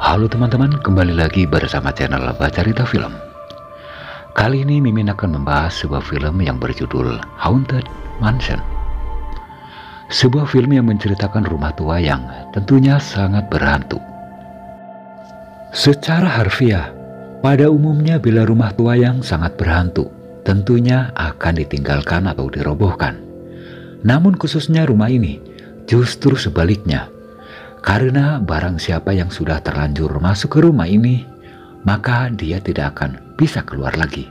Halo teman-teman, kembali lagi bersama channel Baca Cerita Film. Kali ini Mimin akan membahas sebuah film yang berjudul Haunted Mansion. Sebuah film yang menceritakan rumah tua yang tentunya sangat berhantu. Secara harfiah, pada umumnya bila rumah tua yang sangat berhantu, tentunya akan ditinggalkan atau dirobohkan. Namun khususnya rumah ini, justru sebaliknya. Karena barang siapa yang sudah terlanjur masuk ke rumah ini, maka dia tidak akan bisa keluar lagi.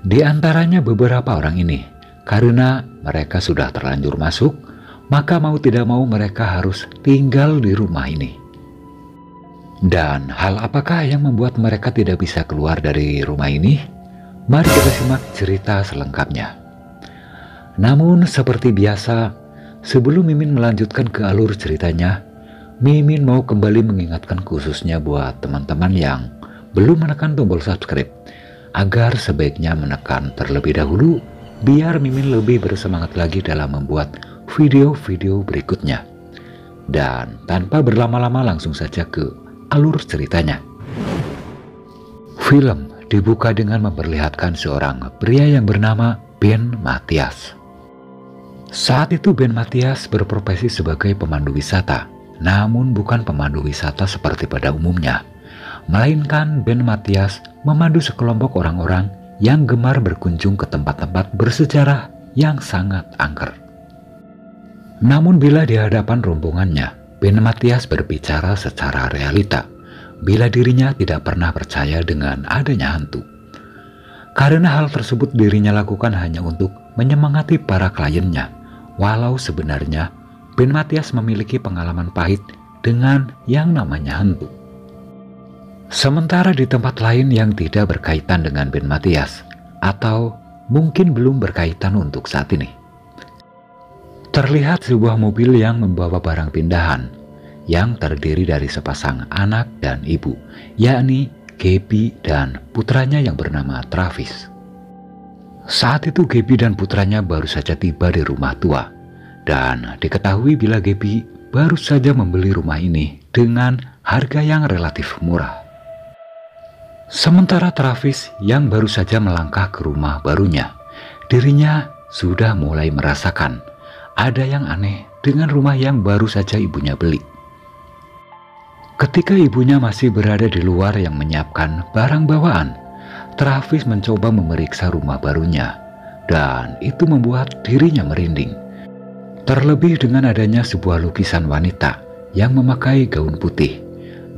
Di antaranya beberapa orang ini, karena mereka sudah terlanjur masuk, maka mau tidak mau mereka harus tinggal di rumah ini. Dan hal apakah yang membuat mereka tidak bisa keluar dari rumah ini? Mari kita simak cerita selengkapnya. Namun seperti biasa, sebelum Mimin melanjutkan ke alur ceritanya, Mimin mau kembali mengingatkan khususnya buat teman-teman yang belum menekan tombol subscribe, agar sebaiknya menekan terlebih dahulu, biar Mimin lebih bersemangat lagi dalam membuat video-video berikutnya. Dan tanpa berlama-lama langsung saja ke alur ceritanya. Film dibuka dengan memperlihatkan seorang pria yang bernama Ben Mathias. Saat itu Ben Mathias berprofesi sebagai pemandu wisata, namun bukan pemandu wisata seperti pada umumnya, melainkan Ben Mathias memandu sekelompok orang-orang yang gemar berkunjung ke tempat-tempat bersejarah yang sangat angker. Namun bila di hadapan rombongannya, Ben Mathias berbicara secara realita, bila dirinya tidak pernah percaya dengan adanya hantu. Karena hal tersebut dirinya lakukan hanya untuk menyemangati para kliennya, walau sebenarnya Ben Mathias memiliki pengalaman pahit dengan yang namanya hantu. Sementara di tempat lain yang tidak berkaitan dengan Ben Mathias, atau mungkin belum berkaitan untuk saat ini, terlihat sebuah mobil yang membawa barang pindahan yang terdiri dari sepasang anak dan ibu, yakni Gaby dan putranya yang bernama Travis. Saat itu Gaby dan putranya baru saja tiba di rumah tua, dan diketahui bila Gaby baru saja membeli rumah ini dengan harga yang relatif murah. Sementara Travis yang baru saja melangkah ke rumah barunya, dirinya sudah mulai merasakan ada yang aneh dengan rumah yang baru saja ibunya beli. Ketika ibunya masih berada di luar yang menyiapkan barang bawaan, Travis mencoba memeriksa rumah barunya, dan itu membuat dirinya merinding. Terlebih dengan adanya sebuah lukisan wanita yang memakai gaun putih,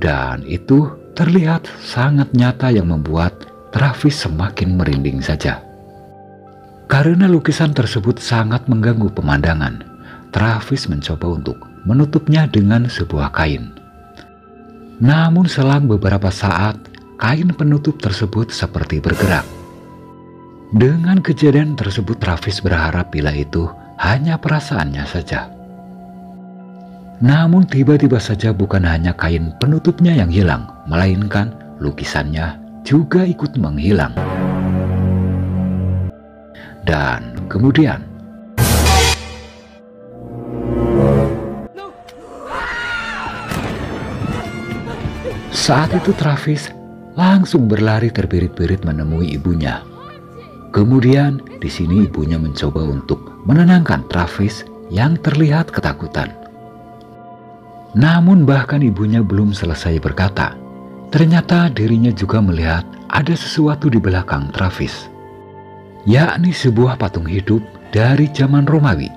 dan itu terlihat sangat nyata yang membuat Travis semakin merinding saja. Karena lukisan tersebut sangat mengganggu pemandangan, Travis mencoba untuk menutupnya dengan sebuah kain. Namun selang beberapa saat, kain penutup tersebut seperti bergerak. Dengan kejadian tersebut, Travis berharap bila itu hanya perasaannya saja. Namun tiba-tiba saja bukan hanya kain penutupnya yang hilang, melainkan lukisannya juga ikut menghilang. Dan kemudian saat itu Travis langsung berlari terbirit-birit menemui ibunya. Kemudian di sini ibunya mencoba untuk menenangkan Travis yang terlihat ketakutan. Namun bahkan ibunya belum selesai berkata, ternyata dirinya juga melihat ada sesuatu di belakang Travis, yakni sebuah patung hidup dari zaman Romawi,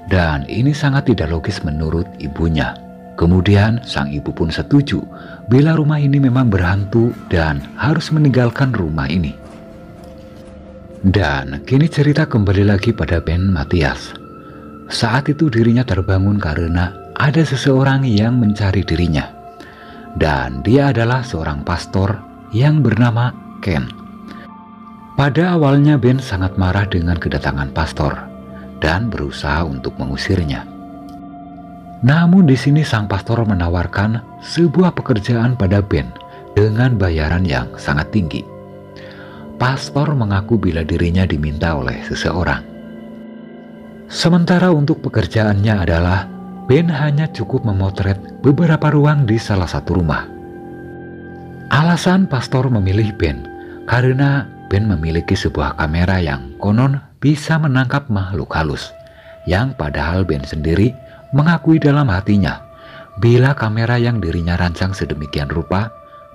dan ini sangat tidak logis menurut ibunya. Kemudian sang ibu pun setuju bila rumah ini memang berhantu dan harus meninggalkan rumah ini. Dan kini cerita kembali lagi pada Ben Mathias. Saat itu dirinya terbangun karena ada seseorang yang mencari dirinya. Dan dia adalah seorang pastor yang bernama Ken. Pada awalnya Ben sangat marah dengan kedatangan pastor dan berusaha untuk mengusirnya. Namun di sini sang pastor menawarkan sebuah pekerjaan pada Ben dengan bayaran yang sangat tinggi. Pastor mengaku bila dirinya diminta oleh seseorang. Sementara untuk pekerjaannya adalah Ben hanya cukup memotret beberapa ruang di salah satu rumah. Alasan pastor memilih Ben karena Ben memiliki sebuah kamera yang konon bisa menangkap makhluk halus, yang padahal Ben sendiri mengakui dalam hatinya bila kamera yang dirinya rancang sedemikian rupa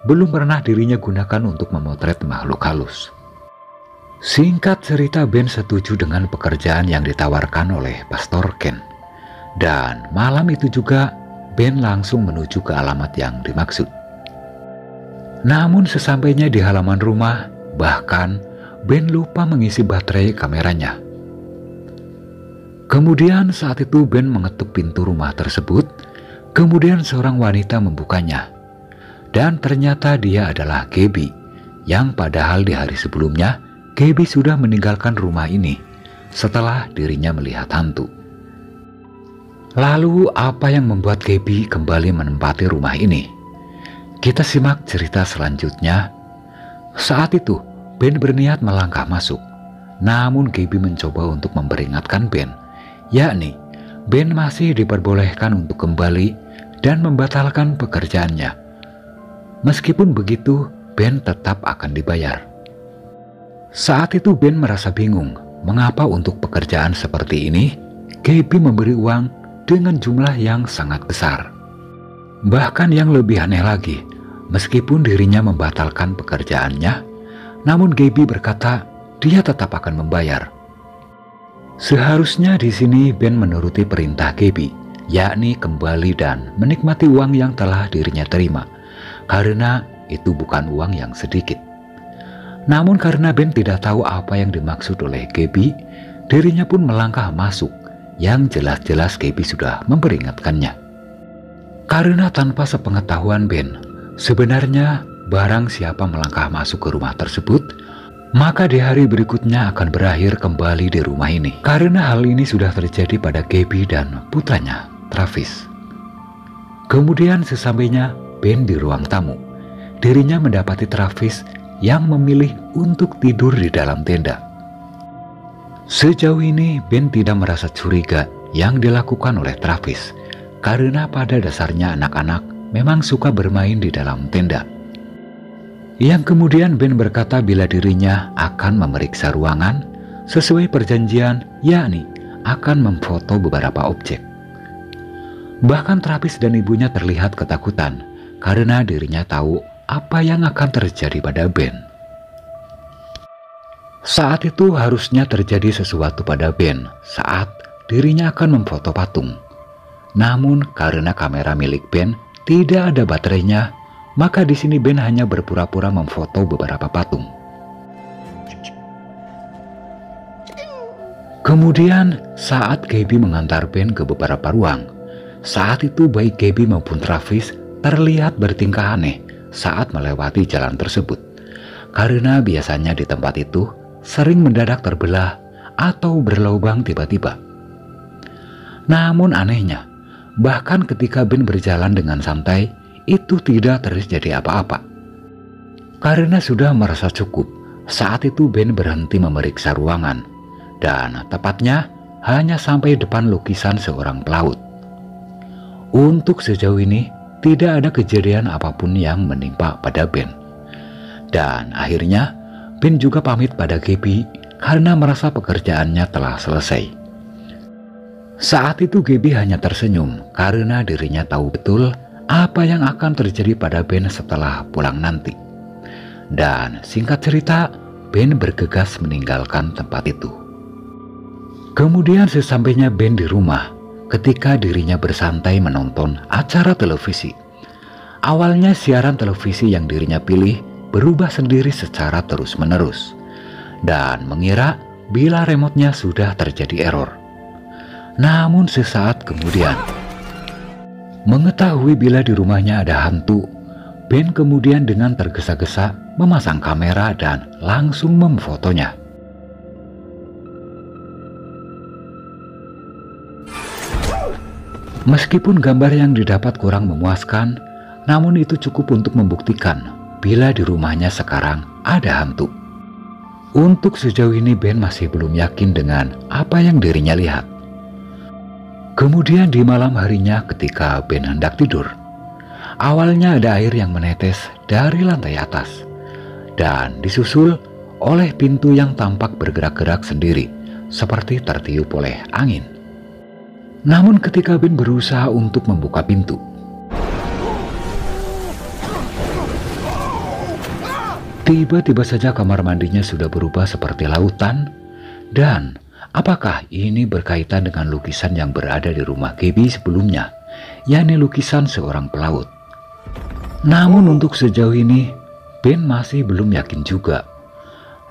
belum pernah dirinya gunakan untuk memotret makhluk halus. Singkat cerita, Ben setuju dengan pekerjaan yang ditawarkan oleh Pastor Ken. Dan malam itu juga Ben langsung menuju ke alamat yang dimaksud. Namun sesampainya di halaman rumah, bahkan Ben lupa mengisi baterai kameranya. Kemudian saat itu Ben mengetuk pintu rumah tersebut. Kemudian seorang wanita membukanya. Dan ternyata dia adalah Gabby, yang padahal di hari sebelumnya Gabby sudah meninggalkan rumah ini setelah dirinya melihat hantu. Lalu apa yang membuat Gabby kembali menempati rumah ini? Kita simak cerita selanjutnya. Saat itu Ben berniat melangkah masuk, namun Gabby mencoba untuk memperingatkan Ben, yakni Ben masih diperbolehkan untuk kembali dan membatalkan pekerjaannya. Meskipun begitu, Ben tetap akan dibayar. Saat itu Ben merasa bingung mengapa untuk pekerjaan seperti ini Gabby memberi uang dengan jumlah yang sangat besar. Bahkan yang lebih aneh lagi, meskipun dirinya membatalkan pekerjaannya, namun Gabby berkata dia tetap akan membayar. Seharusnya di sini Ben menuruti perintah Gabby, yakni kembali dan menikmati uang yang telah dirinya terima, karena itu bukan uang yang sedikit. Namun karena Ben tidak tahu apa yang dimaksud oleh Gabby, dirinya pun melangkah masuk, yang jelas-jelas Gabby sudah memperingatkannya. Karena tanpa sepengetahuan Ben, sebenarnya barang siapa melangkah masuk ke rumah tersebut, maka di hari berikutnya akan berakhir kembali di rumah ini. Karena hal ini sudah terjadi pada Gabby dan putranya, Travis. Kemudian sesampainya Ben di ruang tamu, dirinya mendapati Travis yang memilih untuk tidur di dalam tenda. Sejauh ini Ben tidak merasa curiga yang dilakukan oleh Travis, karena pada dasarnya anak-anak memang suka bermain di dalam tenda. Yang kemudian Ben berkata bila dirinya akan memeriksa ruangan sesuai perjanjian, yakni akan memfoto beberapa objek. Bahkan Travis dan ibunya terlihat ketakutan karena dirinya tahu apa yang akan terjadi pada Ben. Saat itu harusnya terjadi sesuatu pada Ben saat dirinya akan memfoto patung. Namun karena kamera milik Ben tidak ada baterainya, maka di sini Ben hanya berpura-pura memfoto beberapa patung. Kemudian saat Gabby mengantar Ben ke beberapa ruang, saat itu baik Gabby maupun Travis terlihat bertingkah aneh saat melewati jalan tersebut, karena biasanya di tempat itu sering mendadak terbelah atau berlubang tiba-tiba. Namun anehnya, bahkan ketika Ben berjalan dengan santai, itu tidak terjadi apa-apa. Karena sudah merasa cukup, saat itu Ben berhenti memeriksa ruangan, dan tepatnya hanya sampai depan lukisan seorang pelaut. Untuk sejauh ini, tidak ada kejadian apapun yang menimpa pada Ben. Dan akhirnya Ben juga pamit pada Gabby karena merasa pekerjaannya telah selesai. Saat itu Gabby hanya tersenyum karena dirinya tahu betul apa yang akan terjadi pada Ben setelah pulang nanti. Dan singkat cerita, Ben bergegas meninggalkan tempat itu. Kemudian sesampainya Ben di rumah, ketika dirinya bersantai menonton acara televisi. Awalnya siaran televisi yang dirinya pilih berubah sendiri secara terus-menerus, dan mengira bila remote-nya sudah terjadi error. Namun sesaat kemudian, mengetahui bila di rumahnya ada hantu, Ben kemudian dengan tergesa-gesa memasang kamera dan langsung memfotonya. Meskipun gambar yang didapat kurang memuaskan, namun itu cukup untuk membuktikan bila di rumahnya sekarang ada hantu. Untuk sejauh ini Ben masih belum yakin dengan apa yang dirinya lihat. Kemudian di malam harinya ketika Ben hendak tidur, awalnya ada air yang menetes dari lantai atas dan disusul oleh pintu yang tampak bergerak-gerak sendiri seperti tertiup oleh angin. Namun ketika Ben berusaha untuk membuka pintu, tiba-tiba saja kamar mandinya sudah berubah seperti lautan. Dan apakah ini berkaitan dengan lukisan yang berada di rumah Gaby sebelumnya, yakni lukisan seorang pelaut? Namun untuk sejauh ini Ben masih belum yakin juga.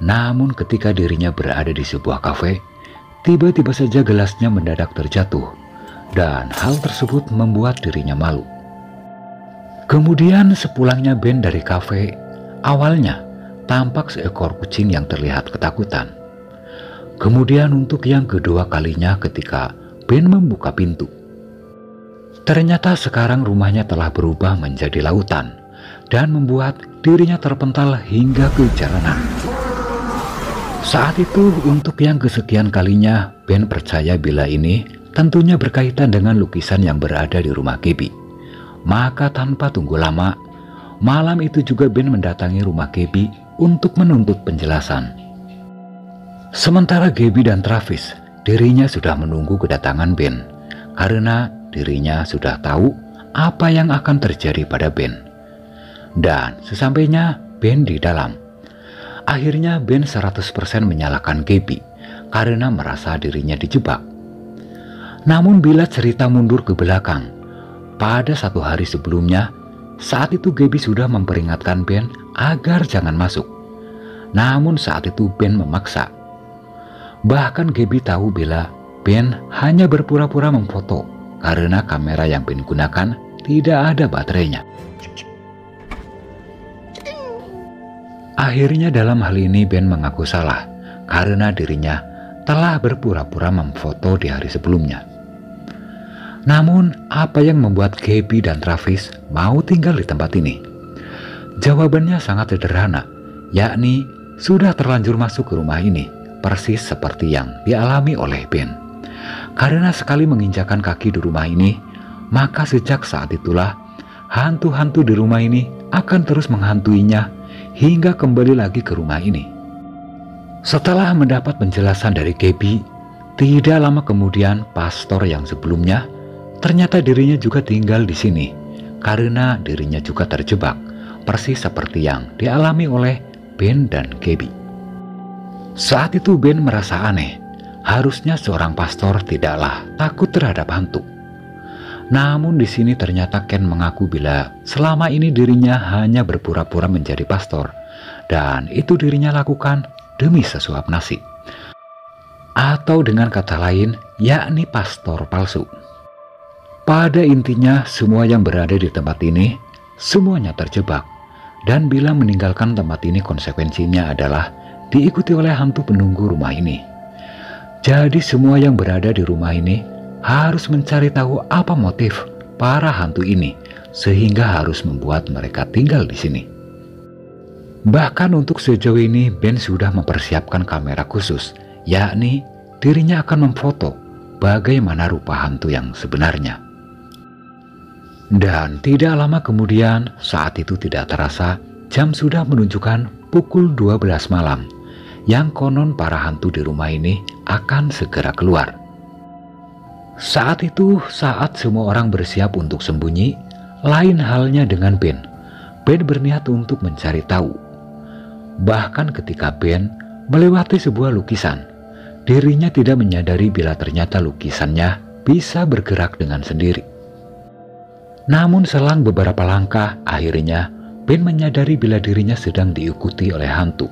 Namun ketika dirinya berada di sebuah kafe, tiba-tiba saja gelasnya mendadak terjatuh dan hal tersebut membuat dirinya malu. Kemudian sepulangnya Ben dari kafe, awalnya tampak seekor kucing yang terlihat ketakutan. Kemudian untuk yang kedua kalinya ketika Ben membuka pintu, ternyata sekarang rumahnya telah berubah menjadi lautan dan membuat dirinya terpental hingga ke jalanan. Saat itu untuk yang kesekian kalinya Ben percaya bila ini tentunya berkaitan dengan lukisan yang berada di rumah Gaby. Maka tanpa tunggu lama, malam itu juga Ben mendatangi rumah Gaby untuk menuntut penjelasan. Sementara Gaby dan Travis, dirinya sudah menunggu kedatangan Ben karena dirinya sudah tahu apa yang akan terjadi pada Ben. Dan sesampainya Ben di dalam, akhirnya Ben 100% menyalahkan Gaby karena merasa dirinya dijebak. Namun bila cerita mundur ke belakang, pada satu hari sebelumnya, saat itu Gaby sudah memperingatkan Ben agar jangan masuk. Namun saat itu Ben memaksa. Bahkan Gaby tahu bila Ben hanya berpura-pura memfoto karena kamera yang Ben gunakan tidak ada baterainya. Akhirnya dalam hal ini Ben mengaku salah karena dirinya telah berpura-pura memfoto di hari sebelumnya. Namun apa yang membuat Gaby dan Travis mau tinggal di tempat ini? Jawabannya sangat sederhana, yakni sudah terlanjur masuk ke rumah ini, persis seperti yang dialami oleh Ben. Karena sekali menginjakan kaki di rumah ini, maka sejak saat itulah hantu-hantu di rumah ini akan terus menghantuinya hingga kembali lagi ke rumah ini. Setelah mendapat penjelasan dari Gaby, tidak lama kemudian pastor yang sebelumnya ternyata dirinya juga tinggal di sini karena dirinya juga terjebak, persis seperti yang dialami oleh Ben dan Gaby. Saat itu Ben merasa aneh, harusnya seorang pastor tidaklah takut terhadap hantu. Namun di sini ternyata Ken mengaku bila selama ini dirinya hanya berpura-pura menjadi pastor dan itu dirinya lakukan demi sesuap nasi. Atau dengan kata lain, yakni pastor palsu. Pada intinya semua yang berada di tempat ini semuanya terjebak, dan bila meninggalkan tempat ini konsekuensinya adalah diikuti oleh hantu penunggu rumah ini. Jadi semua yang berada di rumah ini harus mencari tahu apa motif para hantu ini sehingga harus membuat mereka tinggal di sini. Bahkan untuk sejauh ini Ben sudah mempersiapkan kamera khusus, yakni dirinya akan memfoto bagaimana rupa hantu yang sebenarnya. Dan tidak lama kemudian, saat itu tidak terasa jam sudah menunjukkan pukul 12 malam, yang konon para hantu di rumah ini akan segera keluar. Saat itu, saat semua orang bersiap untuk sembunyi, lain halnya dengan Ben. Ben berniat untuk mencari tahu. Bahkan ketika Ben melewati sebuah lukisan, dirinya tidak menyadari bila ternyata lukisannya bisa bergerak dengan sendiri. Namun selang beberapa langkah, akhirnya Ben menyadari bila dirinya sedang diikuti oleh hantu.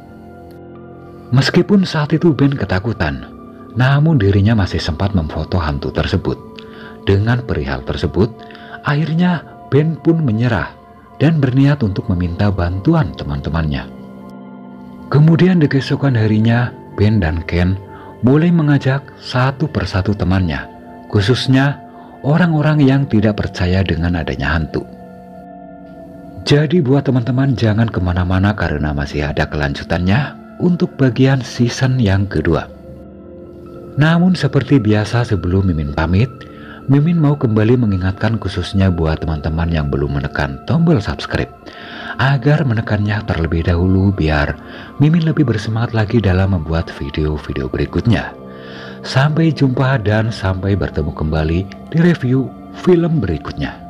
Meskipun saat itu Ben ketakutan, namun dirinya masih sempat memfoto hantu tersebut. Dengan perihal tersebut, akhirnya Ben pun menyerah dan berniat untuk meminta bantuan teman-temannya. Kemudian di keesokan harinya, Ben dan Ken mulai mengajak satu persatu temannya, khususnya orang-orang yang tidak percaya dengan adanya hantu. Jadi buat teman-teman jangan kemana-mana karena masih ada kelanjutannya untuk bagian season yang kedua. Namun seperti biasa sebelum Mimin pamit, Mimin mau kembali mengingatkan khususnya buat teman-teman yang belum menekan tombol subscribe, agar menekannya terlebih dahulu biar Mimin lebih bersemangat lagi dalam membuat video-video berikutnya. Sampai jumpa dan sampai bertemu kembali di review film berikutnya.